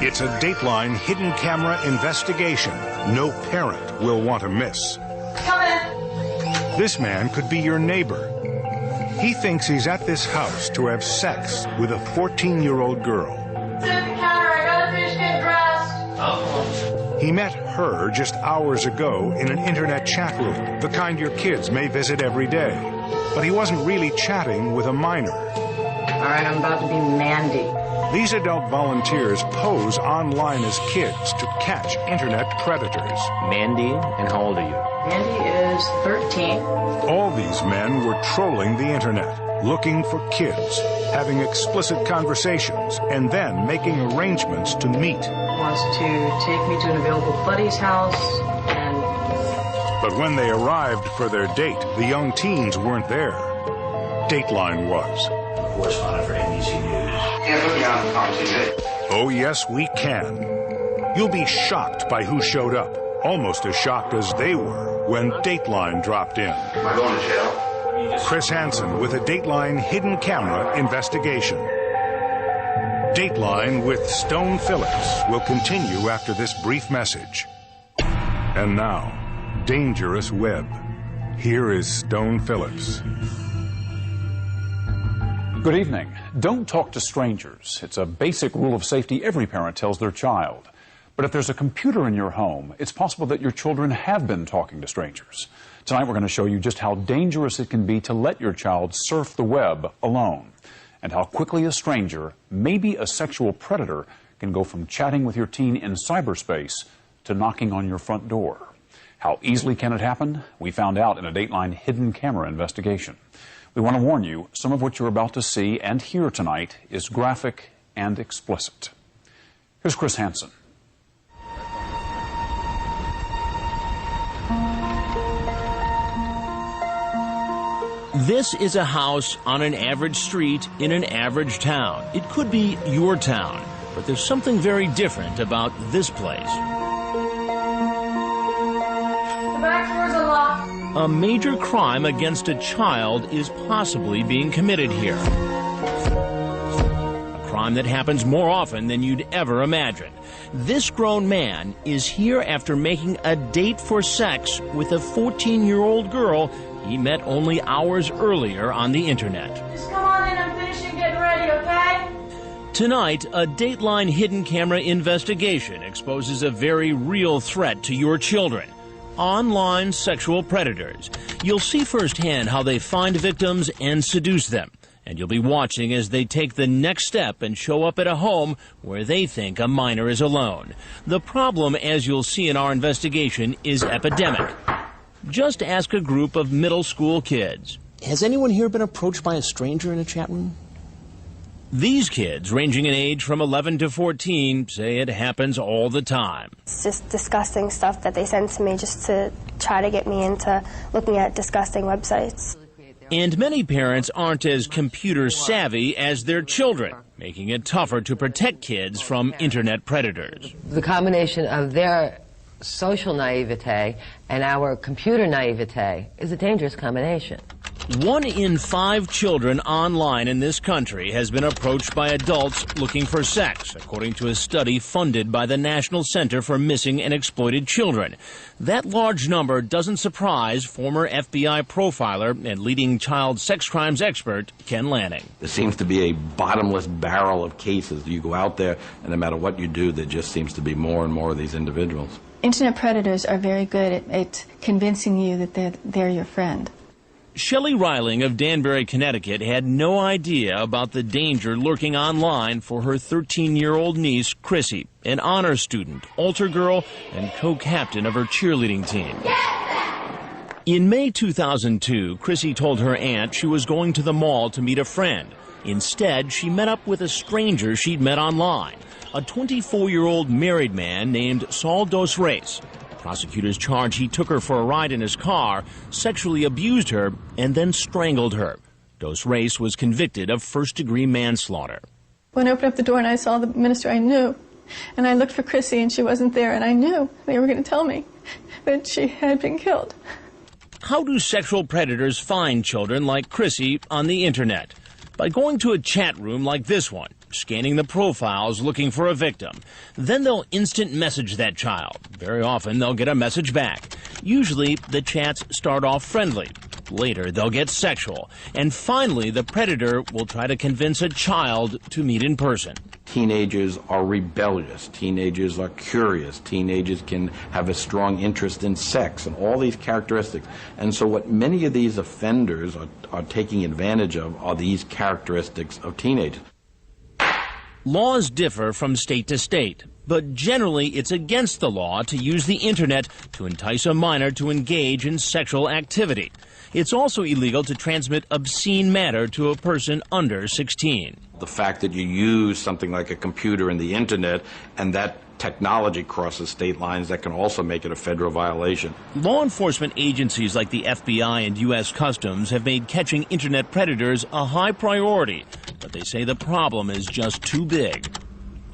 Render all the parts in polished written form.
It's a Dateline hidden camera investigation no parent will want to miss. Come in. This man could be your neighbor. He thinks he's at this house to have sex with a 14-year-old girl. Sit at the counter. I gotta finish getting dressed. He met her just hours ago in an internet chat room, the kind your kids may visit every day. But he wasn't really chatting with a minor. All right, I'm about to be Mandy. These adult volunteers pose online as kids to catch internet predators. Mandy, and how old are you? Mandy is 13. All these men were trolling the internet, looking for kids, having explicit conversations, and then making arrangements to meet. Wants to take me to an available buddy's house, and... But when they arrived for their date, the young teens weren't there. Dateline was. Correspondent for NBC News. Can't put me on the conversation. Oh, yes, we can. You'll be shocked by who showed up, almost as shocked as they were when Dateline dropped in. Am I going to jail? Chris Hansen with a Dateline hidden camera investigation. Dateline with Stone Phillips will continue after this brief message. And now, Dangerous Web. Here is Stone Phillips. Good evening. Don't talk to strangers. It's a basic rule of safety every parent tells their child. But if there's a computer in your home, it's possible that your children have been talking to strangers. Tonight we're going to show you just how dangerous it can be to let your child surf the web alone, and how quickly a stranger, maybe a sexual predator, can go from chatting with your teen in cyberspace to knocking on your front door. How easily can it happen? We found out in a Dateline hidden camera investigation. We want to warn you, some of what you're about to see and hear tonight is graphic and explicit. Here's Chris Hansen. This is a house on an average street in an average town. It could be your town, but there's something very different about this place. The back door's unlocked. A major crime against a child is possibly being committed here. A crime that happens more often than you'd ever imagine. This grown man is here after making a date for sex with a 14-year-old girl he met only hours earlier on the internet. Just come on in. I'm finishing getting ready, okay? Tonight, a Dateline hidden camera investigation exposes a very real threat to your children. Online sexual predators. You'll see firsthand how they find victims and seduce them. And you'll be watching as they take the next step and show up at a home where they think a minor is alone. The problem, as you'll see in our investigation, is epidemic. Just ask a group of middle school kids. Has anyone here been approached by a stranger in a chat room? These kids, ranging in age from 11 to 14, say it happens all the time. It's just disgusting stuff that they send to me just to try to get me into looking at disgusting websites. And many parents aren't as computer savvy as their children, making it tougher to protect kids from internet predators. The combination of their social naivete and our computer naivete is a dangerous combination. 1 in 5 children online in this country has been approached by adults looking for sex, according to a study funded by the National Center for Missing and Exploited Children. That large number doesn't surprise former FBI profiler and leading child sex crimes expert Ken Lanning. There seems to be a bottomless barrel of cases. You go out there, and no matter what you do, there just seems to be more and more of these individuals. Internet predators are very good at convincing you that they're your friend. Shelley Riling of Danbury, Connecticut, had no idea about the danger lurking online for her 13-year-old niece, Chrissy, an honor student, altar girl, and co-captain of her cheerleading team. In May 2002, Chrissy told her aunt she was going to the mall to meet a friend. Instead, she met up with a stranger she'd met online, a 24-year-old married man named Saul Dos Reis. Prosecutors charge he took her for a ride in his car, sexually abused her, and then strangled her. Dos Reis was convicted of first-degree manslaughter. When I opened up the door and I saw the minister, I knew. And I looked for Chrissy and she wasn't there, and I knew they were going to tell me that she had been killed. How do sexual predators find children like Chrissy on the internet? By going to a chat room like this one, scanning the profiles looking for a victim. Then they'll instant message that child. Very often they'll get a message back. Usually the chats start off friendly. Later they'll get sexual. And finally the predator will try to convince a child to meet in person. Teenagers are rebellious. Teenagers are curious. Teenagers can have a strong interest in sex and all these characteristics. And so what many of these offenders are taking advantage of are these characteristics of teenagers. Laws differ from state to state, but generally it's against the law to use the internet to entice a minor to engage in sexual activity. It's also illegal to transmit obscene matter to a person under 16. The fact that you use something like a computer and the internet and that technology crosses state lines, that can also make it a federal violation. Law enforcement agencies like the FBI and U.S. Customs have made catching internet predators a high priority, but they say the problem is just too big.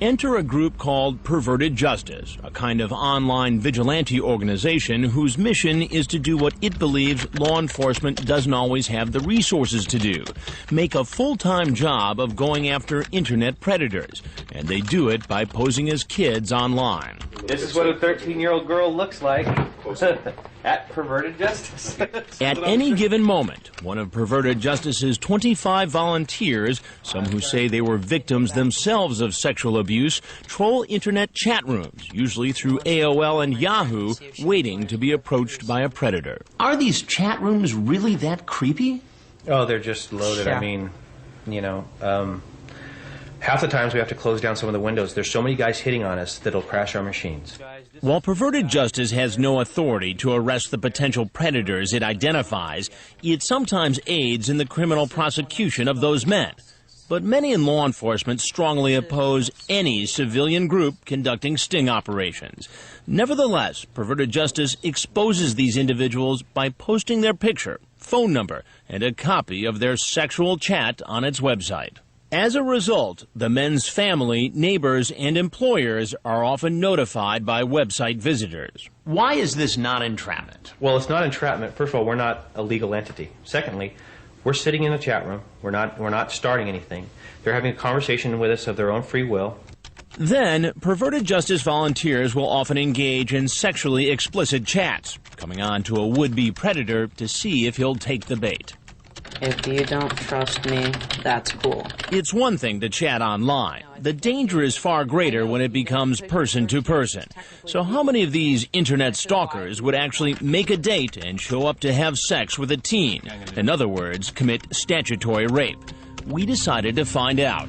Enter a group called Perverted Justice, a kind of online vigilante organization whose mission is to do what it believes law enforcement doesn't always have the resources to do, make a full-time job of going after internet predators. And they do it by posing as kids online. This is what a 13-year-old girl looks like at Perverted Justice. At any given moment, one of Perverted Justice's 25 volunteers, some who say they were victims themselves of sexual abuse, troll internet chat rooms, usually through AOL and Yahoo, waiting to be approached by a predator. Are these chat rooms really that creepy? Oh, they're just loaded. Yeah. I mean, you know, half the times we have to close down some of the windows. There's so many guys hitting on us that'll crash our machines. While Perverted Justice has no authority to arrest the potential predators it identifies, it sometimes aids in the criminal prosecution of those men. But many in law enforcement strongly oppose any civilian group conducting sting operations. Nevertheless, Perverted Justice exposes these individuals by posting their picture, phone number, and a copy of their sexual chat on its website. As a result, the men's family, neighbors, and employers are often notified by website visitors. Why is this not entrapment? Well, it's not entrapment. First of all, we're not a legal entity. Secondly, we're sitting in a chat room. We're not starting anything. They're having a conversation with us of their own free will. Then, Perverted Justice volunteers will often engage in sexually explicit chats, coming on to a would-be predator to see if he'll take the bait. If you don't trust me, that's cool. It's one thing to chat online. The danger is far greater when it becomes person-to-person. So how many of these internet stalkers would actually make a date and show up to have sex with a teen? In other words, commit statutory rape. We decided to find out.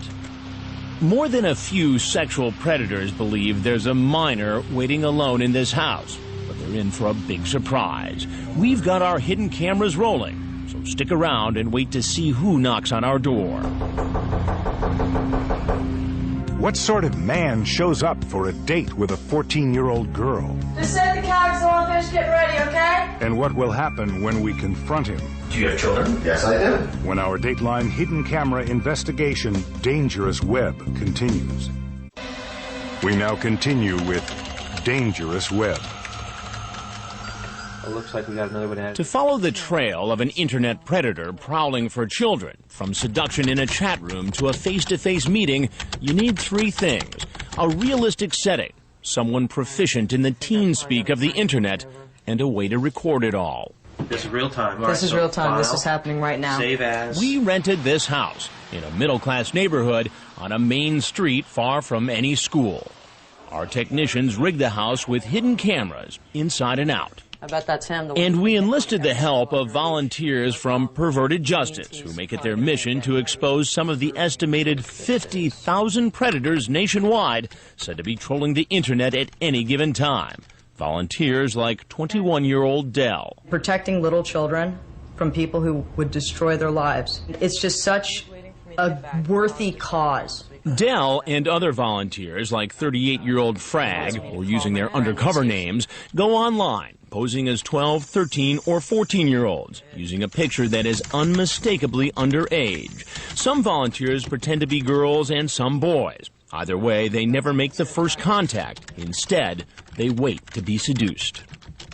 More than a few sexual predators believe there's a minor waiting alone in this house. But they're in for a big surprise. We've got our hidden cameras rolling. So stick around and wait to see who knocks on our door. What sort of man shows up for a date with a 14-year-old girl? Just set the couch so I'll finish getting ready, okay? And what will happen when we confront him? Do you have children? Yes, I do. When our Dateline hidden camera investigation, Dangerous Web, continues. We now continue with Dangerous Web. It looks like we got another one. To follow the trail of an internet predator prowling for children, from seduction in a chat room to a face-to-face meeting, you need three things: a realistic setting, someone proficient in the teen speak of the internet, and a way to record it all. This is real time. This is real time. This is happening right now. Save as. We rented this house in a middle-class neighborhood on a main street far from any school. Our technicians rigged the house with hidden cameras inside and out. I bet that's him. And we enlisted the help of volunteers from Perverted Justice, who make it their mission to expose some of the estimated 50,000 predators nationwide said to be trolling the internet at any given time. Volunteers like 21-year-old Dell. Protecting little children from people who would destroy their lives. It's just such a worthy cause. Dell and other volunteers like 38-year-old Frag, or using their undercover names, go online, posing as 12, 13, or 14-year-olds, using a picture that is unmistakably underage. Some volunteers pretend to be girls and some boys. Either way, they never make the first contact. Instead, they wait to be seduced.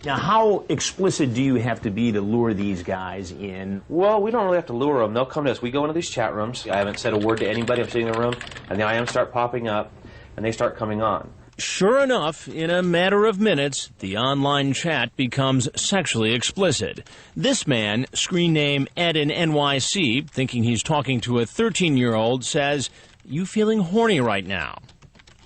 Now, how explicit do you have to be to lure these guys in? Well, we don't really have to lure them. They'll come to us. We go into these chat rooms. I haven't said a word to anybody. I'm sitting in the room, and the IMs start popping up, and they start coming on. Sure enough, in a matter of minutes, the online chat becomes sexually explicit. This man, screen name Ed in NYC, thinking he's talking to a 13-year-old, says, "You feeling horny right now?"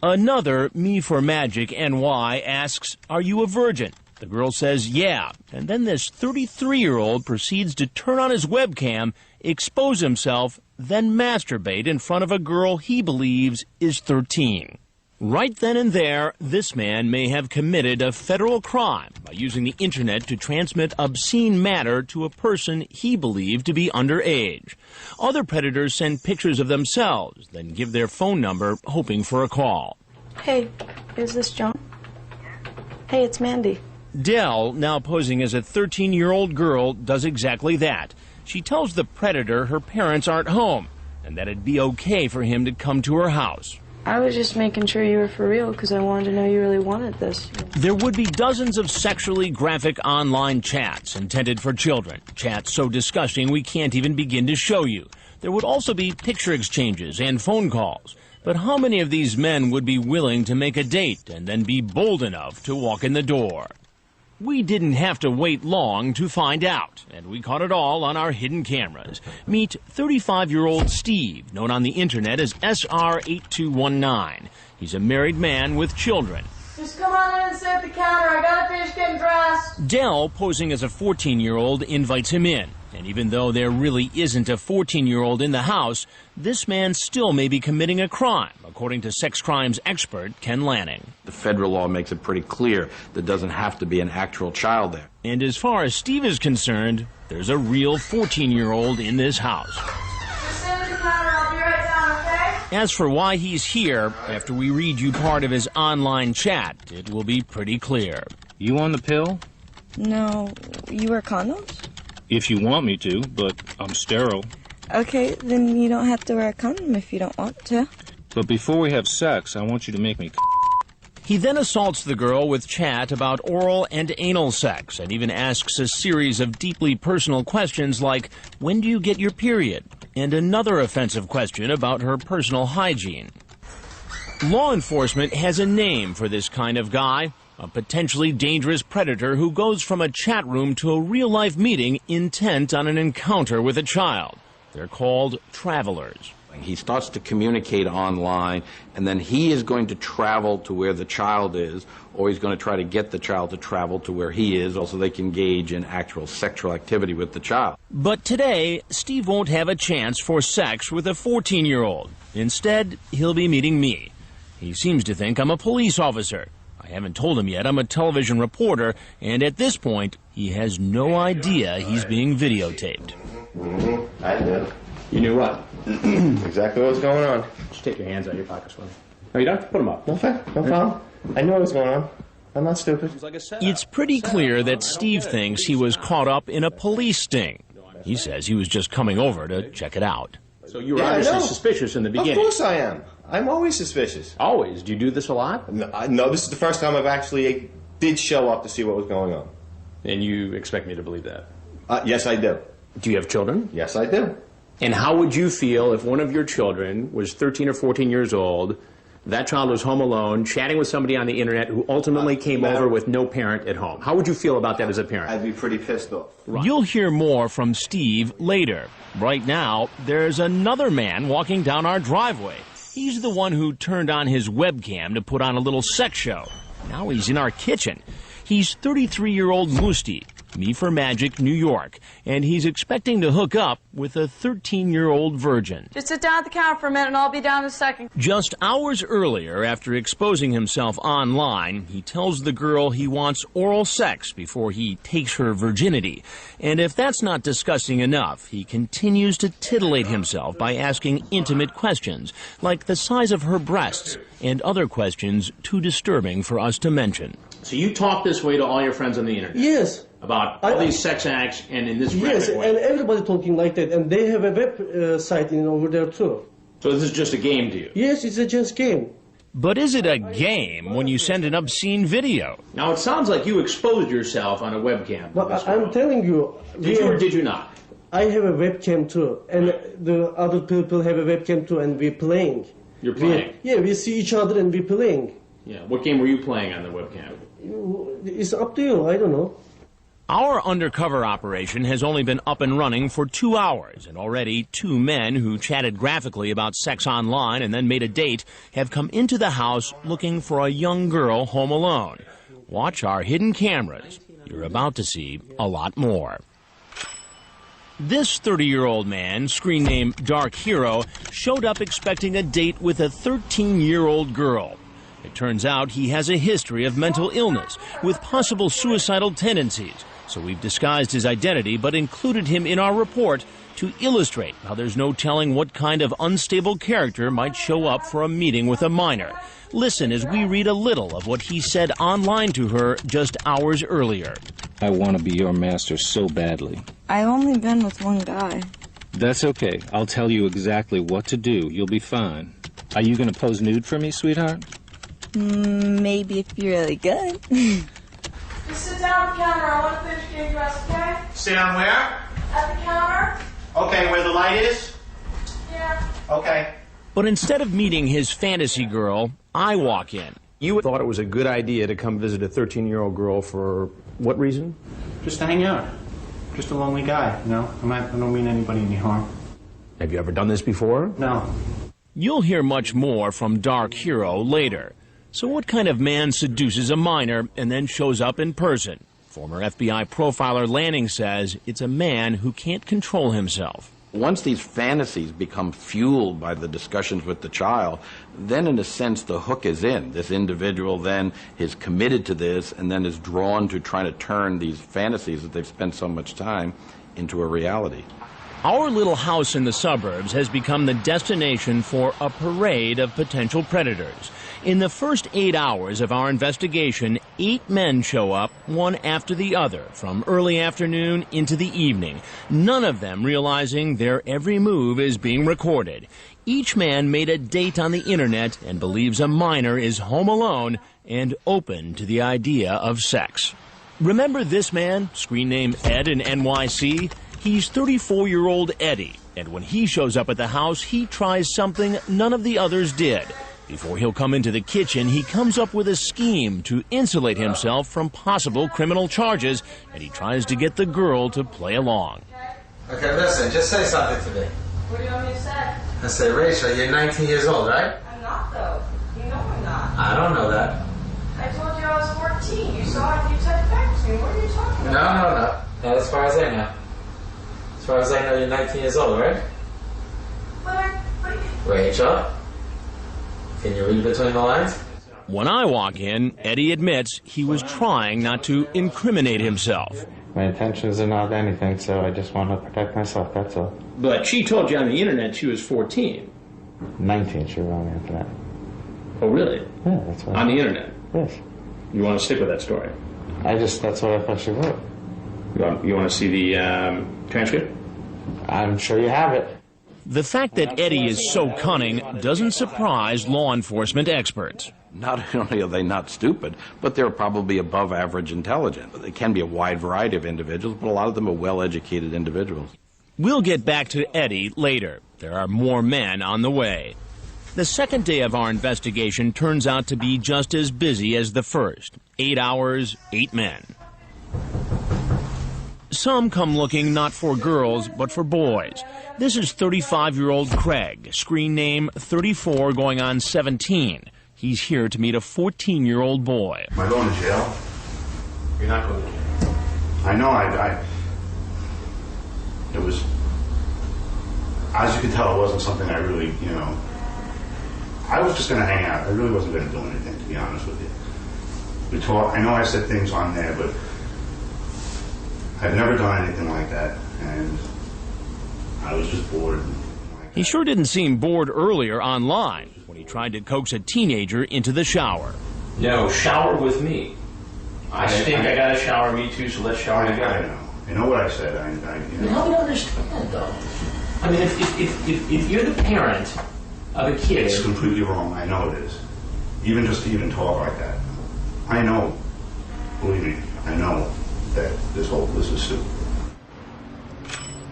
Another, Me for Magic NY, asks, "Are you a virgin?" The girl says, "Yeah." And then this 33-year-old proceeds to turn on his webcam, expose himself, then masturbate in front of a girl he believes is 13. Right then and there, this man may have committed a federal crime by using the internet to transmit obscene matter to a person he believed to be underage. Other predators send pictures of themselves, then give their phone number, hoping for a call. Hey, is this Joan? Hey, it's Mandy. Dell, now posing as a 13-year-old girl, does exactly that. She tells the predator her parents aren't home, and that it'd be okay for him to come to her house. I was just making sure you were for real because I wanted to know you really wanted this. There would be dozens of sexually graphic online chats intended for children. Chats so disgusting we can't even begin to show you. There would also be picture exchanges and phone calls. But how many of these men would be willing to make a date and then be bold enough to walk in the door? We didn't have to wait long to find out, and we caught it all on our hidden cameras. Meet 35-year-old Steve, known on the internet as SR01E01. He's a married man with children. Just come on in and sit at the counter. I gotta finish getting dressed. Dell, posing as a 14-year-old, invites him in. And even though there really isn't a 14-year-old in the house, this man still may be committing a crime, according to sex crimes expert Ken Lanning. The federal law makes it pretty clear there doesn't have to be an actual child there. And as far as Steve is concerned, there's a real 14-year-old in this house. Just sit at the counter. I'll be right down, okay? As for why he's here, after we read you part of his online chat, it will be pretty clear. You on the pill? No. You wear condoms? If you want me to, but I'm sterile. Okay, then you don't have to wear a condom if you don't want to. But before we have sex, I want you to make me. He then assaults the girl with chat about oral and anal sex and even asks a series of deeply personal questions like, when do you get your period? And another offensive question about her personal hygiene. Law enforcement has a name for this kind of guy. A potentially dangerous predator who goes from a chat room to a real-life meeting intent on an encounter with a child. They're called travelers. He starts to communicate online, and then he is going to travel to where the child is, or he's going to try to get the child to travel to where he is, also they can engage in actual sexual activity with the child. But today, Steve won't have a chance for sex with a 14-year-old. Instead, he'll be meeting me. He seems to think I'm a police officer. I haven't told him yet I'm a television reporter, and at this point, he has no idea he's being videotaped. I knew. You knew what? Exactly what was going on. Just take your hands out of your pockets for me. No, you don't have to put them up. No problem. I knew what was going on. I'm not stupid. It's pretty clear that Steve thinks he was caught up in a police sting. He says he was just coming over to check it out. So you were obviously suspicious in the beginning. Of course I am. I'm always suspicious. Always? Do you do this a lot? No, this is the first time I've actually did show up to see what was going on. And you expect me to believe that? Yes, I do. Do you have children? Yes, I do. And how would you feel if one of your children was 13 or 14 years old, that child was home alone, chatting with somebody on the internet who ultimately came over with no parent at home? How would you feel about that as a parent? I'd be pretty pissed off. Right. You'll hear more from Steve later. Right now, there's another man walking down our driveway. He's the one who turned on his webcam to put on a little sex show. Now he's in our kitchen. He's 33-year-old Musti, Me for Magic, New York, and he's expecting to hook up with a 13-year-old virgin. Just sit down at the counter for a minute and I'll be down in a second. Just hours earlier, after exposing himself online, he tells the girl he wants oral sex before he takes her virginity. And if that's not disgusting enough, he continues to titillate himself by asking intimate questions, like the size of her breasts, and other questions too disturbing for us to mention. So you talk this way to all your friends on the internet? Yes. About all these sex acts and in this yes, graphic way? And everybody talking like that, and they have a web site over there too. So this is just a game to you? Yes, it's a just game. But is it a game when you send an obscene video? Now, it sounds like you exposed yourself on a webcam. But I'm telling you. Did you or did you not? I have a webcam too, and the other people have a webcam too, and we're playing. You're playing? We see each other and we're playing. Yeah. What game were you playing on the webcam? It's up to you. I don't know. Our undercover operation has only been up and running for 2 hours, and already 2 men who chatted graphically about sex online and then made a date have come into the house looking for a young girl home alone. Watch our hidden cameras. You're about to see a lot more. This 30-year-old man, screen name Dark Hero, showed up expecting a date with a 13-year-old girl. It turns out he has a history of mental illness with possible suicidal tendencies. So we've disguised his identity but included him in our report to illustrate how there's no telling what kind of unstable character might show up for a meeting with a minor. Listen as we read a little of what he said online to her just hours earlier. I want to be your master so badly. I've only been with one guy. That's okay. I'll tell you exactly what to do. You'll be fine. Are you going to pose nude for me, sweetheart? Maybe if you're really good. Just sit down at the counter. I want to finish getting dressed, okay? Sit down where? At the counter. Okay, where the light is? Yeah. Okay. But instead of meeting his fantasy girl, I walk in. You thought it was a good idea to come visit a 13-year-old girl for what reason? Just to hang out. Just a lonely guy, you know? I don't mean anybody any harm. Have you ever done this before? No. You'll hear much more from Dark Hero later. So what kind of man seduces a minor and then shows up in person? Former FBI profiler Lanning says it's a man who can't control himself. Once these fantasies become fueled by the discussions with the child, then in a sense the hook is in. This individual then is committed to this and then is drawn to trying to turn these fantasies that they've spent so much time into a reality. Our little house in the suburbs has become the destination for a parade of potential predators. In the first 8 hours of our investigation, 8 men show up, one after the other, from early afternoon into the evening, none of them realizing their every move is being recorded. Each man made a date on the internet and believes a minor is home alone and open to the idea of sex. Remember this man, screen name Ed in NYC? He's 34-year-old Eddie, and when he shows up at the house, he tries something none of the others did. Before he'll come into the kitchen, he comes up with a scheme to insulate himself from possible criminal charges, and he tries to get the girl to play along. Okay, listen, just say something to me. What do you want me to say? I say, Rachel, you're 19 years old, right? I'm not, though. You know I'm not. I don't know that. I told you I was 14. You saw it. You said back to me. What are you talking about? No. Not as far as I know. As far as I know, you're 19 years old, right? Rachel, can you read between the lines? When I walk in, Eddie admits he was trying not to incriminate himself. My intentions are not anything, so I just want to protect myself, that's all. But she told you on the internet she was 14. 19, she wrote on the internet. Oh, really? Yeah, that's right. On the internet? Yes. You want to stick with that story? That's what I thought she wrote. You want to see the transcript? I'm sure you have it. The fact that Eddie is so cunning doesn't surprise law enforcement experts. Not only are they not stupid, but they're probably above average intelligent. It can be a wide variety of individuals, but a lot of them are well-educated individuals. We'll get back to Eddie later. There are more men on the way. The second day of our investigation turns out to be just as busy as the first. 8 hours, 8 men. Some come looking not for girls, but for boys. This is 35-year-old Craig, screen name 34 going on 17. He's here to meet a 14-year-old boy. Am I going to jail? You're not going to jail. I know, it was, as you can tell, it wasn't something I really, I was just going to hang out. I really wasn't going to do anything, to be honest with you. We talked, I know I said things on there, but I've never done anything like that, and I was just bored. He sure didn't seem bored earlier online when he tried to coax a teenager into the shower. No, shower with me. I think I got to shower me too, so let's shower together. I know. You know what I said. Help me understand, though. I mean, if you're the parent of a kid... It's completely wrong. I know it is. even just to even talk like that. I know, believe me, I know that this is stupid.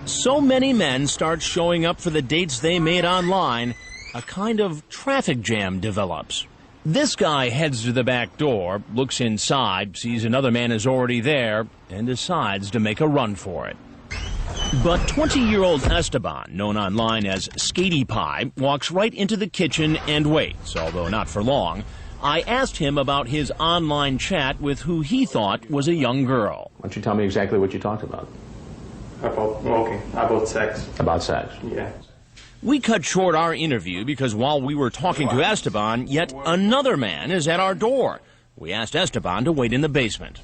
So many men start showing up for the dates they made online, a kind of traffic jam develops. This guy heads to the back door, looks inside, sees another man is already there, and decides to make a run for it. But 20-year-old Esteban, known online as Skatey Pie, walks right into the kitchen and waits, although not for long. I asked him about his online chat with who he thought was a young girl. Why don't you tell me exactly what you talked about? About sex. About sex? Yeah. We cut short our interview because while we were talking to Esteban, yet another man is at our door. We asked Esteban to wait in the basement.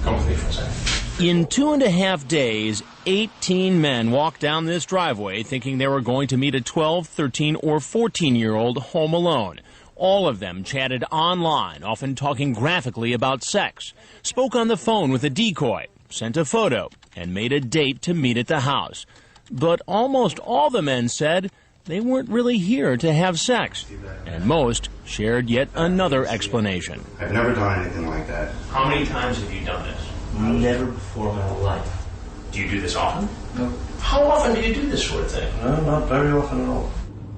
Come with me for a second. In 2.5 days, 18 men walked down this driveway thinking they were going to meet a 12, 13, or 14-year-old home alone. All of them chatted online, often talking graphically about sex, spoke on the phone with a decoy, sent a photo, and made a date to meet at the house. But almost all the men said they weren't really here to have sex, and most shared yet another explanation. I've never done anything like that. How many times have you done this? Never before in my whole life. Do you do this often? No. How often do you do this sort of thing? No, not very often at all.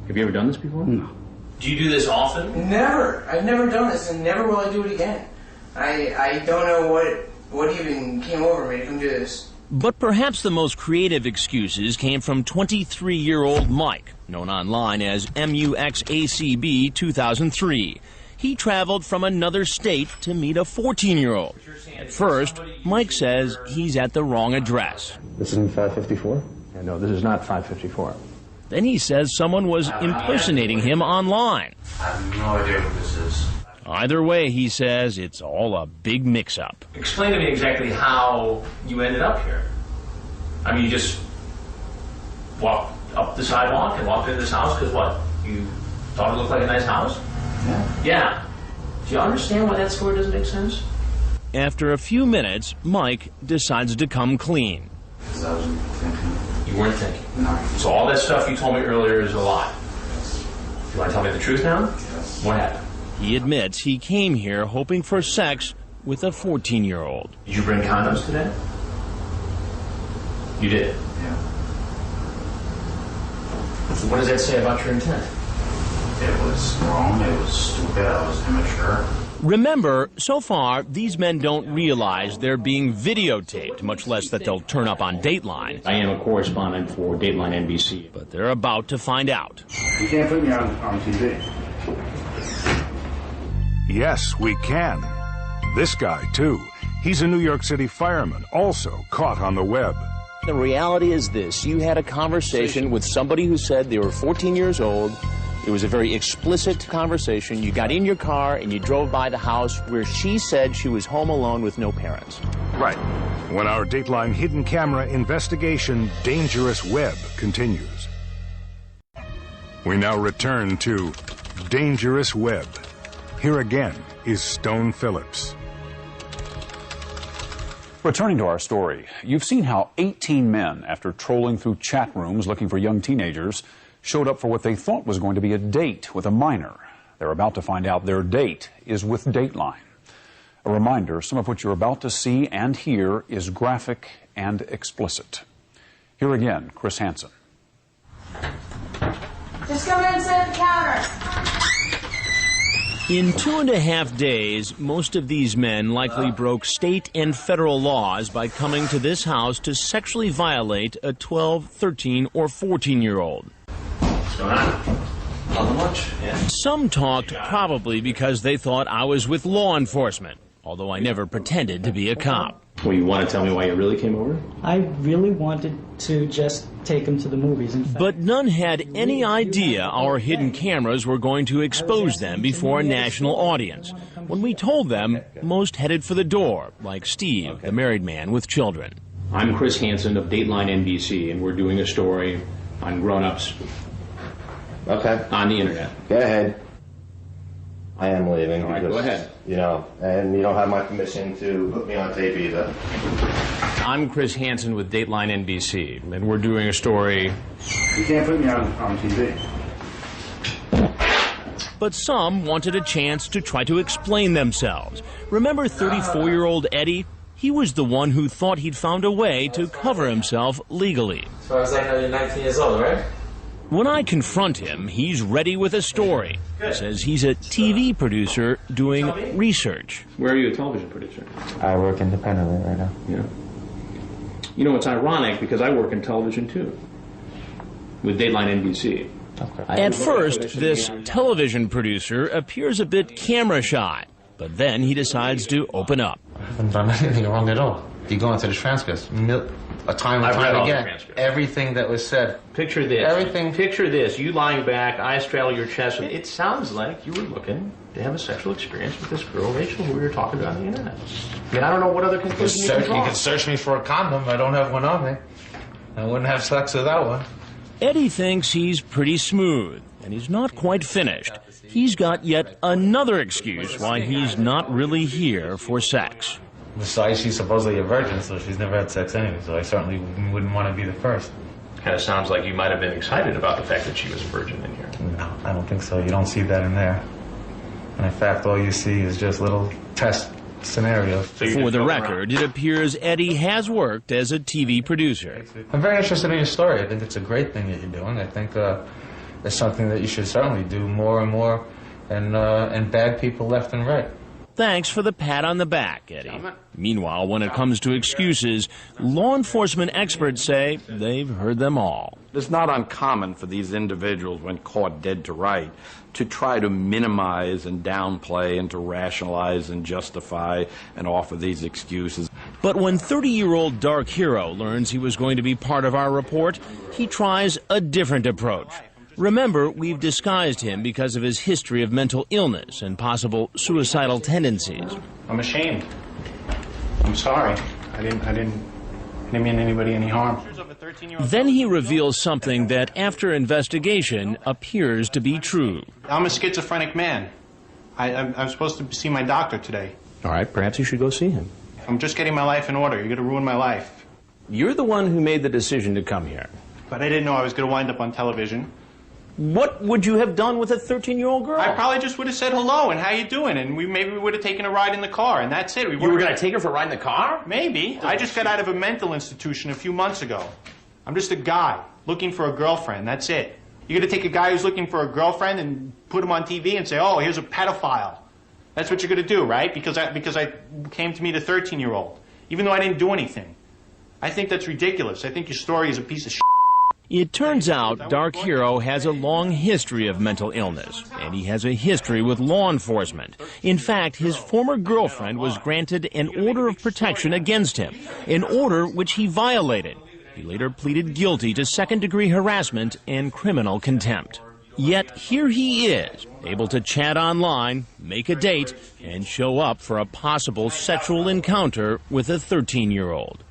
Have you ever done this before? No. Do you do this often? Never. I've never done this, and never will I do it again. I don't know what even came over me to come do this. But perhaps the most creative excuses came from 23-year-old Mike, known online as MUXACB 2003. He traveled from another state to meet a 14-year-old. At first, Mike says he's at the wrong address. This isn't 554? Yeah, no, this is not 554. Then he says someone was impersonating him online. I have no idea what this is. Either way, he says it's all a big mix-up. Explain to me exactly how you ended up here. I mean, you just walked up the sidewalk and walked into this house because what? You thought it looked like a nice house? Yeah. Yeah. Do you understand why that story doesn't make sense? After a few minutes, Mike decides to come clean. Because I wasn't thinking. You weren't thinking? No. So all that stuff you told me earlier is a lie? Yes. You want to tell me the truth now? Yes. What happened? He admits he came here hoping for sex with a 14-year-old. Did you bring condoms today? You did? Yeah. So what does that say about your intent? It was wrong. It was stupid. I was immature. Remember, so far, these men don't realize they're being videotaped, much less that they'll turn up on Dateline. I am a correspondent for Dateline NBC. But they're about to find out. You can't put me on TV. Yes, we can. This guy, too. He's a New York City fireman, also caught on the web. The reality is this. You had a conversation with somebody who said they were 14 years old. It was a very explicit conversation. You got in your car and you drove by the house where she said she was home alone with no parents. Right. When our Dateline hidden camera investigation, Dangerous Web, continues. We now return to Dangerous Web. Here again is Stone Phillips. Returning to our story, you've seen how 18 men, after trolling through chat rooms looking for young teenagers, showed up for what they thought was going to be a date with a minor. They're about to find out their date is with Dateline. A reminder, some of what you're about to see and hear is graphic and explicit. Here again, Chris Hansen. Just come in and sit at the counter. In 2.5 days, most of these men likely broke state and federal laws by coming to this house to sexually violate a 12, 13, or 14-year-old. What's going on? Nothing much. Yeah. Some talked probably because they thought I was with law enforcement, although I never pretended to be a cop. Well, you want to tell me why you really came over? I really wanted to just take them to the movies. In fact, but none had any idea our hidden cameras were going to expose them before a national audience. When we told them, most headed for the door, like Steve, the married man with children. I'm Chris Hansen of Dateline NBC, and we're doing a story on grown-ups. Okay. On the internet. Go ahead. I am leaving. All right, go ahead. You know, and you don't have my permission to put me on tape either. I'm Chris Hansen with Dateline NBC, and we're doing a story. You can't put me on TV. But some wanted a chance to try to explain themselves. Remember 34-year-old Eddie? He was the one who thought he'd found a way to cover himself legally. As far as I know, you're 19 years old, right? When I confront him, he's ready with a story. He says he's a TV producer doing research. Where are you a television producer? I work independently right now. Yeah. You know, it's ironic because I work in television too, with Dateline NBC. Okay. At first, this television producer appears a bit camera shy, but then he decides to open up. I haven't done anything wrong at all. You go into the transcripts, time and time again, everything that was said. Picture this. Everything. Picture this. You lying back, eyes straddle your chest. It sounds like you were looking to have a sexual experience with this girl, Rachel, who we were talking to on the internet. I mean, I don't know what other conclusion you can draw. You can search me for a condom. I don't have one on me. I wouldn't have sex without one. Eddie thinks he's pretty smooth, and he's not quite finished. He's got yet another excuse why he's not really here for sex. Besides, she's supposedly a virgin, so she's never had sex anyway, so I certainly wouldn't want to be the first. Kind of sounds like you might have been excited about the fact that she was a virgin in here. No, I don't think so. You don't see that in there. And in fact, all you see is just little test scenarios. For the record, it appears Eddie has worked as a TV producer. I'm very interested in your story. I think it's a great thing that you're doing. I think it's something that you should certainly do more and more, and bad people left and right. Thanks for the pat on the back, Eddie. Meanwhile, when it comes to excuses, law enforcement experts say they've heard them all. It's not uncommon for these individuals, when caught dead to right, to try to minimize and downplay and to rationalize and justify and offer these excuses. But when 30-year-old Dark Hero learns he was going to be part of our report, he tries a different approach. Remember, we've disguised him because of his history of mental illness and possible suicidal tendencies. I'm ashamed. I'm sorry. I didn't mean anybody any harm. Then he reveals something that, after investigation, appears to be true. I'm a schizophrenic man. I'm supposed to see my doctor today. All right, perhaps you should go see him. I'm just getting my life in order. You're going to ruin my life. You're the one who made the decision to come here. But I didn't know I was going to wind up on television. What would you have done with a 13-year-old girl? I probably just would have said hello and how you doing, and maybe we would have taken a ride in the car, and that's it. You were going to take her for a ride in the car? Maybe. I just got out of a mental institution a few months ago. I'm just a guy looking for a girlfriend. That's it. You're going to take a guy who's looking for a girlfriend and put him on TV and say, oh, here's a pedophile. That's what you're going to do, right? Because I came to meet a 13-year-old, even though I didn't do anything. I think that's ridiculous. I think your story is a piece of shit. It turns out Dark Hero has a long history of mental illness, and he has a history with law enforcement. In fact, his former girlfriend was granted an order of protection against him, an order which he violated. He later pleaded guilty to second-degree harassment and criminal contempt. Yet here he is, able to chat online, make a date, and show up for a possible sexual encounter with a 13-year-old.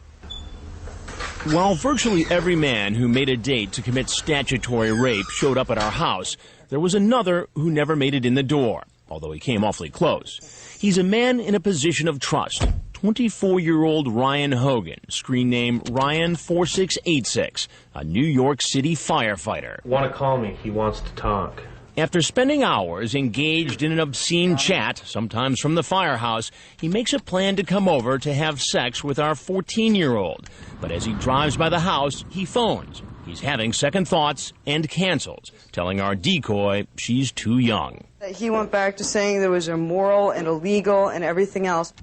While virtually every man who made a date to commit statutory rape showed up at our house, there was another who never made it in the door, although he came awfully close. He's a man in a position of trust. 24-year-old Ryan Hogan, screen name Ryan4686, a New York City firefighter. Want to call me? He wants to talk. After spending hours engaged in an obscene chat, sometimes from the firehouse, he makes a plan to come over to have sex with our 14-year-old. But as he drives by the house, he phones. He's having second thoughts and cancels, telling our decoy she's too young. He went back to saying there was immoral and illegal and everything else.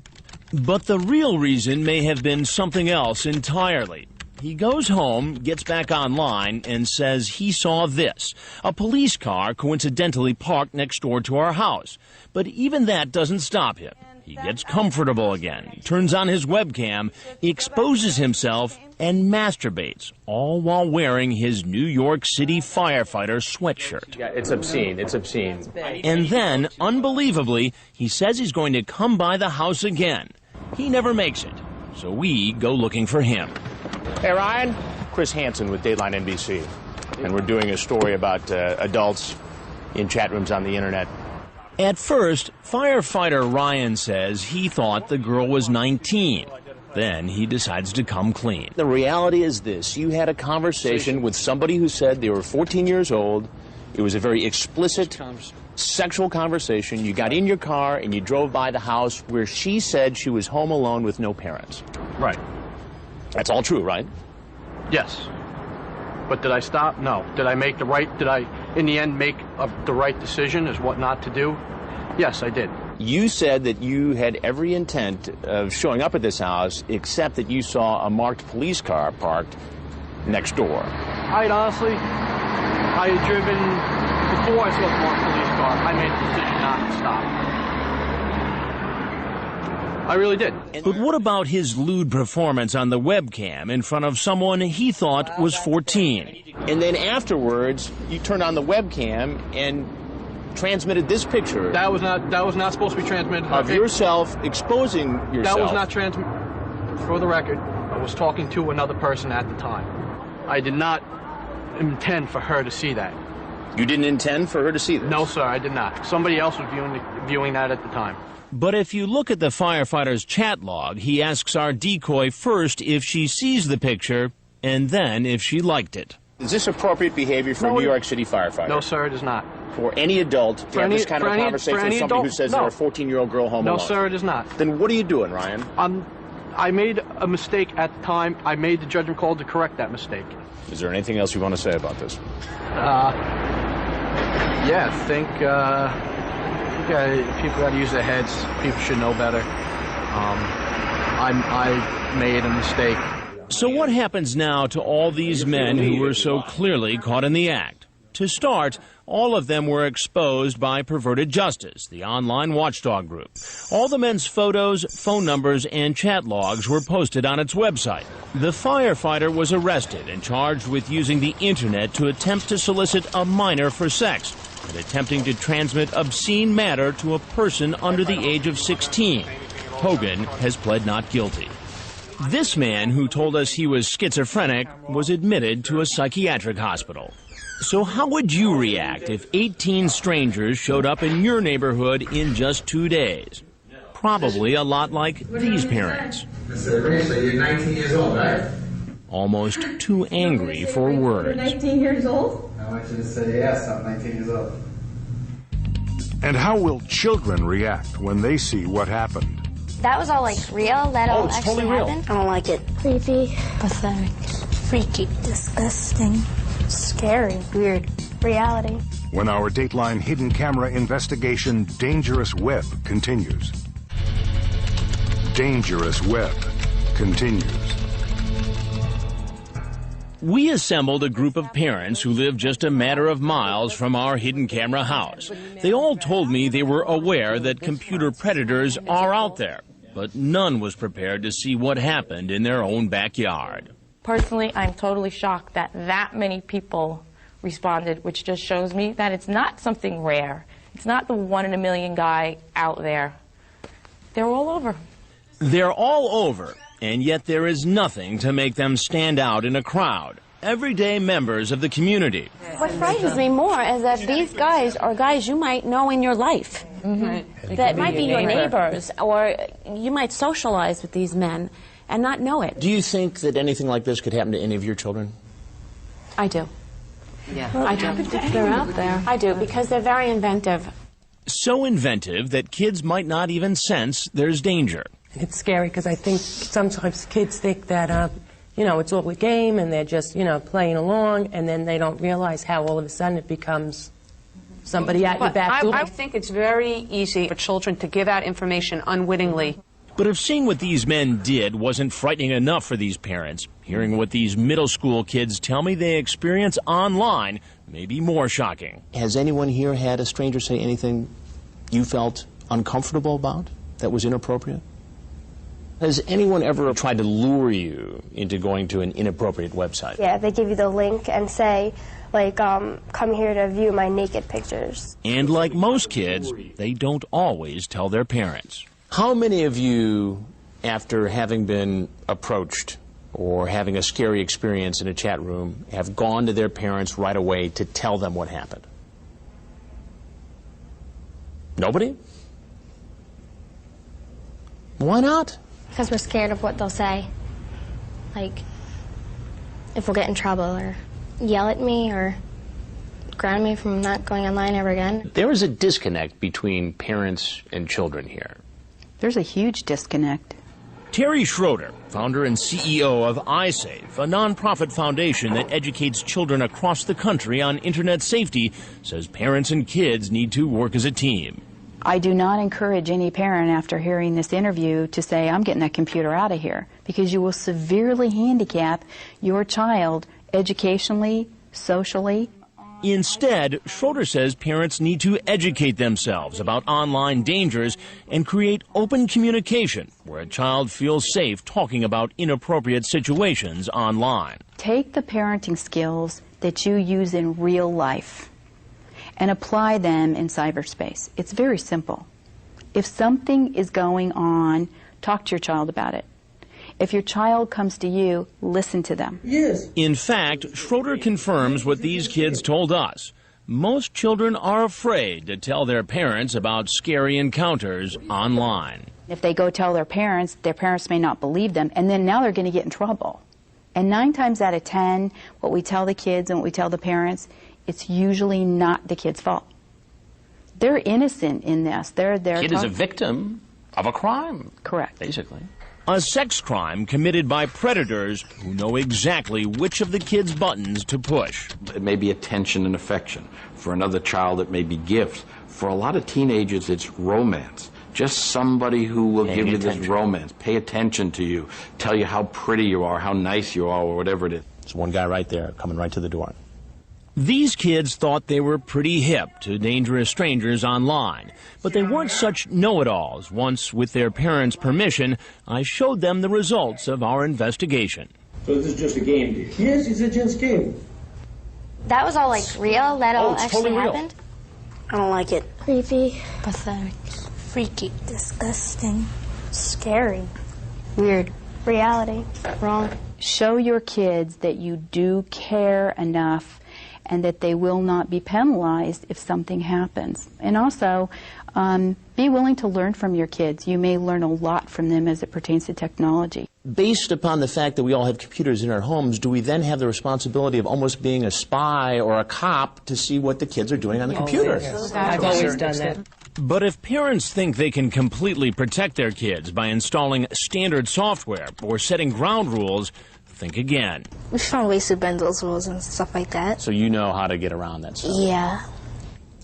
But the real reason may have been something else entirely. He goes home, gets back online, and says he saw this, a police car coincidentally parked next door to our house. But even that doesn't stop him. He gets comfortable again, turns on his webcam, exposes himself, and masturbates, all while wearing his New York City firefighter sweatshirt. Yeah, it's obscene. It's obscene. And then, unbelievably, he says he's going to come by the house again. He never makes it, so we go looking for him. Hey, Ryan. Chris Hansen with Dateline NBC. And we're doing a story about adults in chat rooms on the internet. At first, firefighter Ryan says he thought the girl was 19. Then he decides to come clean. The reality is this. You had a conversation with somebody who said they were 14 years old. It was a very explicit sexual conversation. You got in your car and you drove by the house where she said she was home alone with no parents. Right. That's all true, right? Yes. But did I stop? No. Did I, in the end, make the right decision as what not to do? Yes, I did. You said that you had every intent of showing up at this house, except that you saw a marked police car parked next door. I had driven, before I saw the marked police car, I made the decision not to stop. I really did. But what about his lewd performance on the webcam in front of someone he thought was 14? And then afterwards, you turned on the webcam and transmitted this picture. That was not supposed to be transmitted. Of yourself exposing yourself. That was not transmitted. For the record, I was talking to another person at the time. I did not intend for her to see that. You didn't intend for her to see this? No, sir, I did not. Somebody else was viewing that at the time. But if you look at the firefighter's chat log, he asks our decoy first if she sees the picture and then if she liked it. Is this appropriate behavior for a New York City firefighter? No, sir, it is not. For any adult to have this kind of a conversation with somebody who says they're a 14-year-old girl home alone? No, sir, it is not. Then what are you doing, Ryan? I made a mistake at the time. I made the judgment call to correct that mistake. Is there anything else you want to say about this? Yeah, I think people got to use their heads. People should know better. I made a mistake. So what happens now to all these men who were so clearly caught in the act? To start, all of them were exposed by Perverted Justice, the online watchdog group. All the men's photos, phone numbers, and chat logs were posted on its website. The firefighter was arrested and charged with using the internet to attempt to solicit a minor for sex and attempting to transmit obscene matter to a person under the age of 16. Hogan has pled not guilty. This man, who told us he was schizophrenic, was admitted to a psychiatric hospital. So how would you react if 18 strangers showed up in your neighborhood in just 2 days? Probably a lot like these parents. Mr. Greensley, you're 19 years old, right? Almost too angry for words. 19 years old? I want you to say yes, I'm 19 years old. And how will children react when they see what happened? That was all like real? That all it's actually totally real. happened? I don't like it. Creepy. Pathetic. Freaky. Disgusting. Scary. Weird. Reality. When our Dateline hidden camera investigation Dangerous Web continues. Dangerous Web continues. We assembled a group of parents who live just a matter of miles from our hidden camera house. They all told me they were aware that computer predators are out there, but none was prepared to see what happened in their own backyard. Personally, I'm totally shocked that that many people responded, which just shows me that it's not something rare. It's not the 1 in a million guy out there. They're all over. They're all over, and yet there is nothing to make them stand out in a crowd. Everyday members of the community. What frightens me more is that these guys are guys you might know in your life. Mm-hmm. That might be your neighbors, or you might socialize with these men and not know it. Do you think that anything like this could happen to any of your children? I do. Yeah. I do. They're out there. I do, because they're very inventive. So inventive that kids might not even sense there's danger. It's scary because I think sometimes kids think that, you know, it's all a game and they're just, you know, playing along, and then they don't realize how all of a sudden it becomes somebody at your back door. I think it's very easy for children to give out information unwittingly. But if seeing what these men did wasn't frightening enough for these parents, hearing what these middle school kids tell me they experience online may be more shocking. Has anyone here had a stranger say anything you felt uncomfortable about, that was inappropriate? Has anyone ever tried to lure you into going to an inappropriate website? Yeah, they give you the link and say, like, come here to view my naked pictures. And like most kids, they don't always tell their parents. How many of you, after having been approached or having a scary experience in a chat room, have gone to their parents right away to tell them what happened? Nobody? Why not? Because we're scared of what they'll say. Like, if we'll get in trouble or yell at me or ground me from not going online ever again. There is a disconnect between parents and children here. There's a huge disconnect. Terry Schroeder, founder and CEO of iSafe, a nonprofit foundation that educates children across the country on internet safety, says parents and kids need to work as a team. I do not encourage any parent after hearing this interview to say, I'm getting that computer out of here, because you will severely handicap your child educationally, socially. Instead, Schroeder says parents need to educate themselves about online dangers and create open communication where a child feels safe talking about inappropriate situations online. Take the parenting skills that you use in real life and apply them in cyberspace. It's very simple. If something is going on, talk to your child about it. If your child comes to you, listen to them. Yes. In fact, Schroeder confirms what these kids told us. Most children are afraid to tell their parents about scary encounters online. If they go tell their parents may not believe them, and then now they're going to get in trouble. And 9 times out of 10, what we tell the kids and what we tell the parents, it's usually not the kid's fault. They're innocent in this. Kid is a victim of a crime. Correct. Basically. A sex crime committed by predators who know exactly which of the kids' buttons to push. It may be attention and affection. For another child, it may be gifts. For a lot of teenagers, it's romance. Just somebody who will give you this romance, pay attention to you, tell you how pretty you are, how nice you are, or whatever it is. There's one guy right there coming right to the door. These kids thought they were pretty hip to dangerous strangers online, but they weren't such know-it-alls. Once, with their parents' permission, I showed them the results of our investigation. So this is just a game? Yes, it's a just game. That was all like real? That all it's actually totally real. happened? I don't like it. Creepy. Pathetic. Freaky. Disgusting. Scary. Weird. Reality. Wrong. Show your kids that you do care enough and that they will not be penalized if something happens. And also, be willing to learn from your kids. You may learn a lot from them as it pertains to technology. Based upon the fact that we all have computers in our homes, do we then have the responsibility of almost being a spy or a cop to see what the kids are doing on the computer? Yes. I've always done that. But if parents think they can completely protect their kids by installing standard software or setting ground rules, think again. We found ways to bend those rules and stuff like that. So you know how to get around that stuff? Yeah.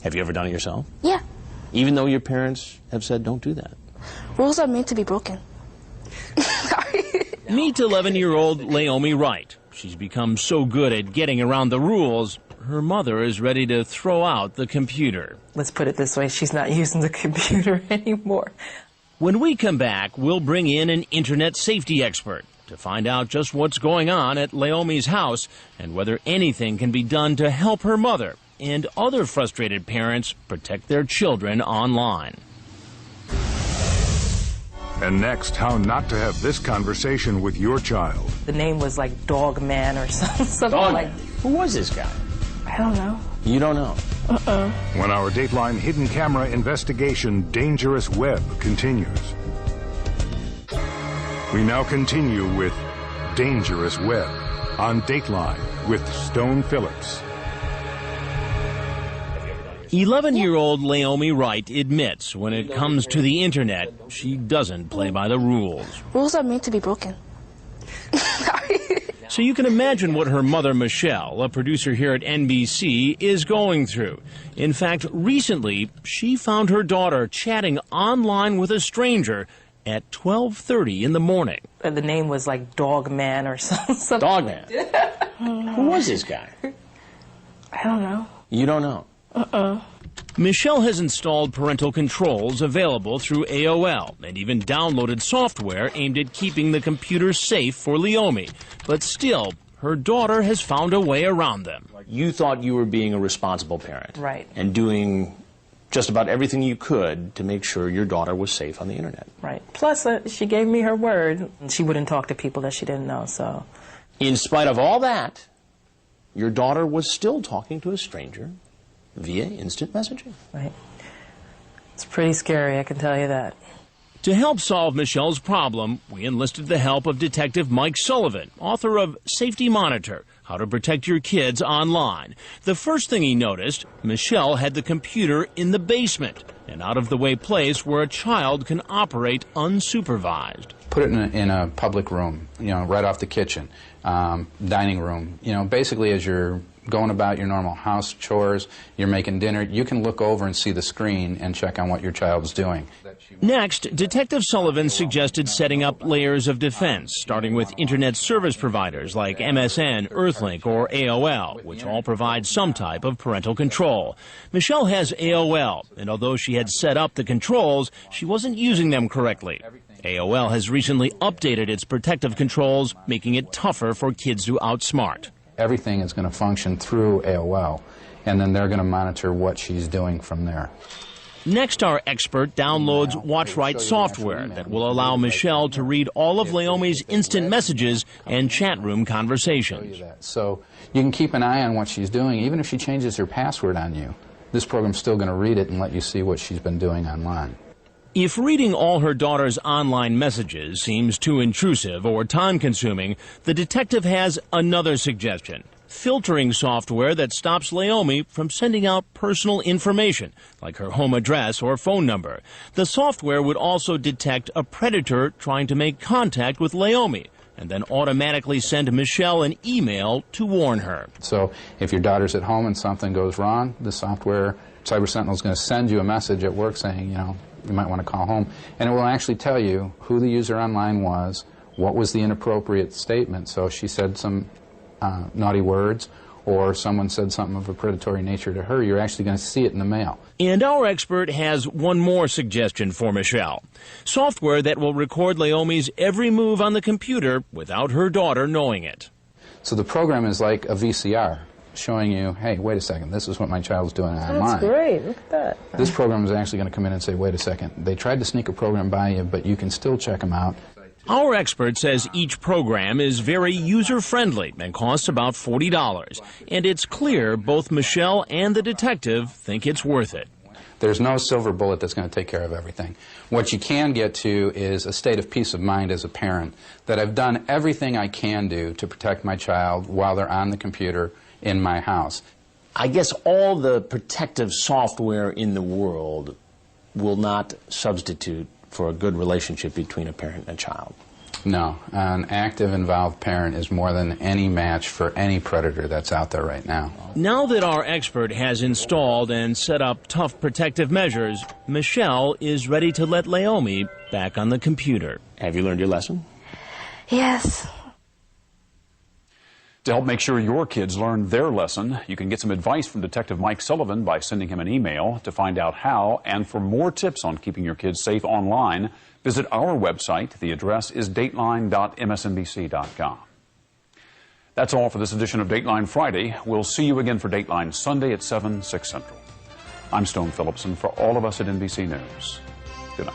Have you ever done it yourself? Yeah. Even though your parents have said don't do that? Rules are meant to be broken. Meet 11-year-old Laomi Wright. She's become so good at getting around the rules, her mother is ready to throw out the computer. Let's put it this way, she's not using the computer anymore. When we come back, we'll bring in an internet safety expert to find out just what's going on at Laomi's house and whether anything can be done to help her mother and other frustrated parents protect their children online. And next, how not to have this conversation with your child. The name was like Dog Man or something Dog like. Who was this guy? I don't know. You don't know? When our Dateline hidden camera investigation, Dangerous Web, continues. We now continue with Dangerous Web on Dateline with Stone Phillips. 11-year-old Laomi Wright admits when it comes to the internet, she doesn't play by the rules. Rules are meant to be broken. So you can imagine what her mother, Michelle, a producer here at NBC, is going through. In fact, recently, she found her daughter chatting online with a stranger at 12:30 in the morning. The name was like Dog Man or something. Dog Man? Who was this guy? I don't know. You don't know? Michelle has installed parental controls available through AOL and even downloaded software aimed at keeping the computer safe for Laomi. But still, her daughter has found a way around them. You thought you were being a responsible parent. Right. And doing just about everything you could to make sure your daughter was safe on the internet. Right. Plus, she gave me her word. She wouldn't talk to people that she didn't know, so. In spite of all that, your daughter was still talking to a stranger via instant messaging. Right. It's pretty scary, I can tell you that. To help solve Michelle's problem, we enlisted the help of Detective Mike Sullivan, author of Safety Monitor, how to protect your kids online. The first thing he noticed, Michelle had the computer in the basement, an out-of-the-way place where a child can operate unsupervised. Put it in a public room, right off the kitchen, dining room. Basically as you're going about your normal house chores, you're making dinner, you can look over and see the screen and check on what your child's doing. Next, Detective Sullivan suggested setting up layers of defense, starting with internet service providers like MSN, Earthlink, or AOL, which all provide some type of parental control. Michelle has AOL, and although she had set up the controls, she wasn't using them correctly. AOL has recently updated its protective controls, making it tougher for kids to outsmart. Everything is going to function through AOL, and then they're going to monitor what she's doing from there. Next, our expert downloads WatchRight software that will allow Michelle to read all of Leomi's instant messages and chat room conversations. So you can keep an eye on what she's doing, even if she changes her password on you. This program's still going to read it and let you see what she's been doing online. If reading all her daughter's online messages seems too intrusive or time-consuming, the detective has another suggestion: filtering software that stops Leomi from sending out personal information, like her home address or phone number. The software would also detect a predator trying to make contact with Leomi, and then automatically send Michelle an email to warn her. So if your daughter's at home and something goes wrong, the software, Cyber Sentinel, is going to send you a message at work saying, you might want to call home, and it will actually tell you who the user online was, what was the inappropriate statement. So if she said some naughty words, or someone said something of a predatory nature to her, you're actually going to see it in the mail. And our expert has one more suggestion for Michelle: software that will record Leomi's every move on the computer without her daughter knowing it. So the program is like a VCR, showing you, hey, wait a second, this is what my child's doing online. That's great. Look at that. This program is actually going to come in and say, wait a second, they tried to sneak a program by you, but you can still check them out. Our expert says each program is very user-friendly and costs about $40. And it's clear both Michelle and the detective think it's worth it. There's no silver bullet that's going to take care of everything. What you can get to is a state of peace of mind as a parent, that I've done everything I can do to protect my child while they're on the computer in my house. I guess all the protective software in the world will not substitute for a good relationship between a parent and a child. No, an active, involved parent is more than any match for any predator that's out there right now. Now that our expert has installed and set up tough protective measures, Michelle is ready to let Leomi back on the computer. Have you learned your lesson? Yes. To help make sure your kids learn their lesson, you can get some advice from Detective Mike Sullivan by sending him an email. To find out how, and for more tips on keeping your kids safe online, visit our website. The address is dateline.msnbc.com. That's all for this edition of Dateline Friday. We'll see you again for Dateline Sunday at 7, 6 Central. I'm Stone Phillipson. For all of us at NBC News, good night.